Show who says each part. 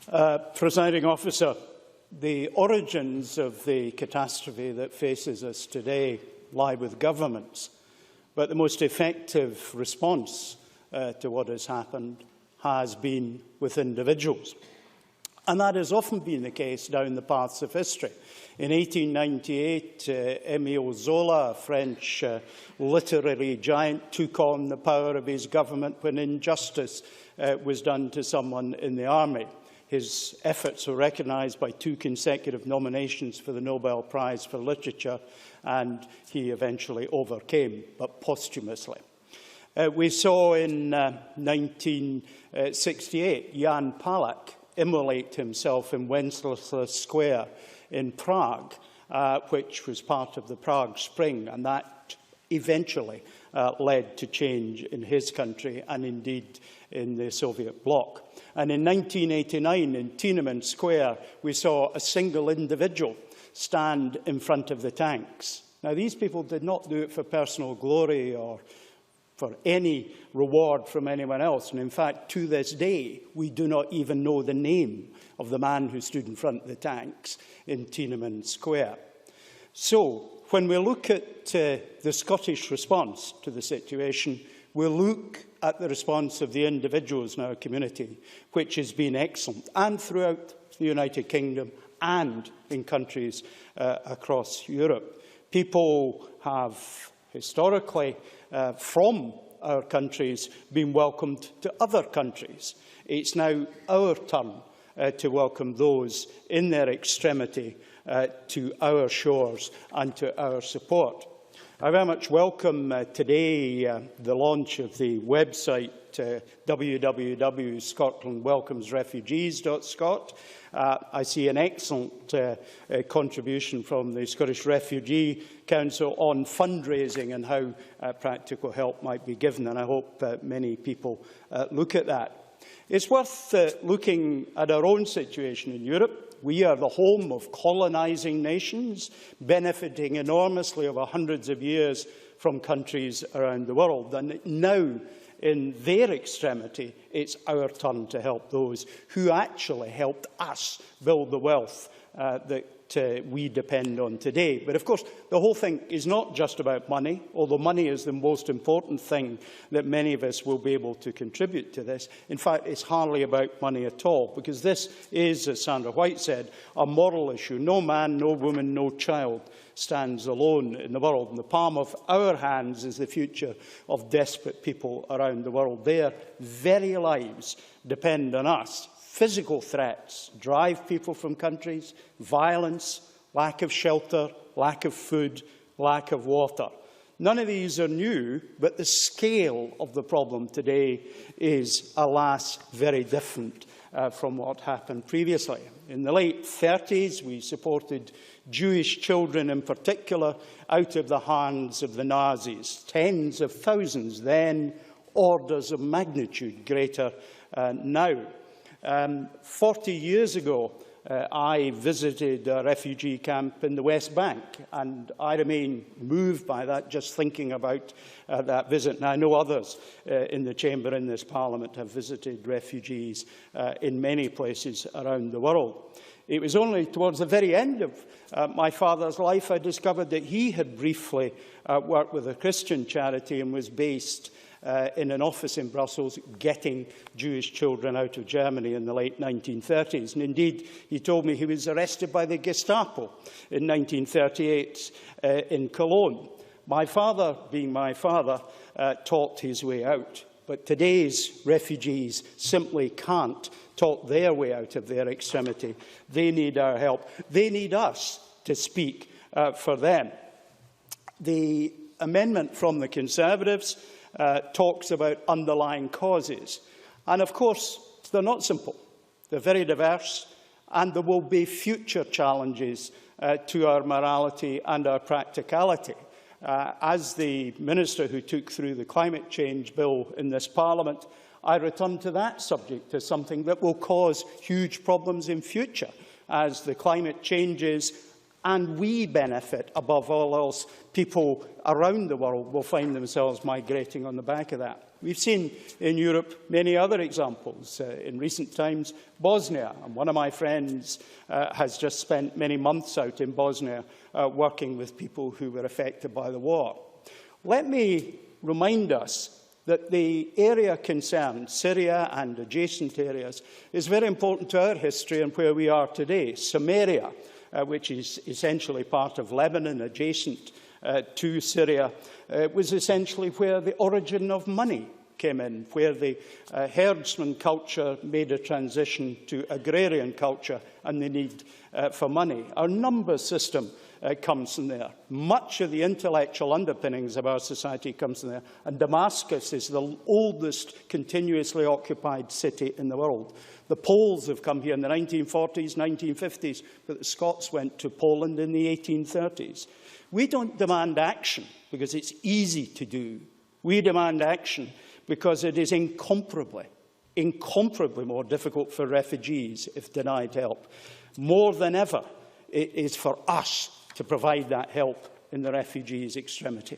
Speaker 1: Presiding Officer, the origins of the catastrophe that faces us today lie with governments, but the most effective response to what has happened has been with individuals. And that has often been the case down the paths of history. In 1898, Émile Zola, a French literary giant, took on the power of his government when injustice was done to someone in the army. His efforts were recognised by 2 consecutive nominations for the Nobel Prize for Literature, and he eventually overcame, but posthumously. We saw in 1968 Jan Palach immolate himself in Wenceslas Square in Prague, which was part of the Prague Spring, and that eventually led to change in his country and indeed in the Soviet bloc. And in 1989, in Tiananmen Square, we saw a single individual stand in front of the tanks. Now, these people did not do it for personal glory or for any reward from anyone else. And in fact, to this day, we do not even know the name of the man who stood in front of the tanks in Tiananmen Square. So, when we look at the Scottish response to the situation, we look at the response of the individuals in our community, which has been excellent, and throughout the United Kingdom and in countries across Europe. People have historically, from our countries, been welcomed to other countries. It's now our turn to welcome those in their extremity to our shores and to our support. I very much welcome today the launch of the website www.scotlandwelcomesrefugees.scot. I see an excellent contribution from the Scottish Refugee Council on fundraising and how practical help might be given, and I hope many people look at that. It's worth looking at our own situation in Europe. We are the home of colonising nations, benefiting enormously over hundreds of years from countries around the world. And now, in their extremity, it's our turn to help those who actually helped us build the wealth that we depend on today. But of course, the whole thing is not just about money, although money is the most important thing that many of us will be able to contribute to this. In fact, it's hardly about money at all, because this is, as Sandra White said, a moral issue. No man, no woman, no child stands alone in the world. In the palm of our hands is the future of desperate people around the world. Their very lives depend on us. Physical threats drive people from countries, violence, lack of shelter, lack of food, lack of water. None of these are new, but the scale of the problem today is, alas, very different from what happened previously. In the late 30s, we supported Jewish children in particular out of the hands of the Nazis. Tens of thousands then, orders of magnitude greater now. 40 years ago, I visited a refugee camp in the West Bank, and I remain moved by that, just thinking about that visit. And I know others in the chamber in this Parliament have visited refugees in many places around the world. It was only towards the very end of my father's life I discovered that he had briefly worked with a Christian charity and was based in an office in Brussels, getting Jewish children out of Germany in the late 1930s. And indeed, he told me he was arrested by the Gestapo in 1938 in Cologne. My father, being my father, talked his way out. But today's refugees simply can't talk their way out of their extremity. They need our help. They need us to speak for them. The amendment from the Conservatives talks about underlying causes. And of course, they're not simple. They're very diverse, and there will be future challenges to our morality and our practicality. As the Minister who took through the climate change bill in this Parliament, I return to that subject as something that will cause huge problems in future as the climate changes and we benefit above all else. People around the world will find themselves migrating on the back of that. We've seen in Europe many other examples. In recent times, Bosnia, and one of my friends has just spent many months out in Bosnia working with people who were affected by the war. Let me remind us that the area concerned, Syria and adjacent areas, is very important to our history and where we are today. Samaria, which is essentially part of Lebanon, adjacent to Syria, was essentially where the origin of money came in, where the herdsman culture made a transition to agrarian culture and the need for money. Our number system comes from there. Much of the intellectual underpinnings of our society comes from there. And Damascus is the oldest continuously occupied city in the world. The Poles have come here in the 1940s, 1950s, but the Scots went to Poland in the 1830s. We don't demand action because it's easy to do. We demand action because it is incomparably more difficult for refugees if denied help. More than ever, it is for us to provide that help in the refugees' extremity.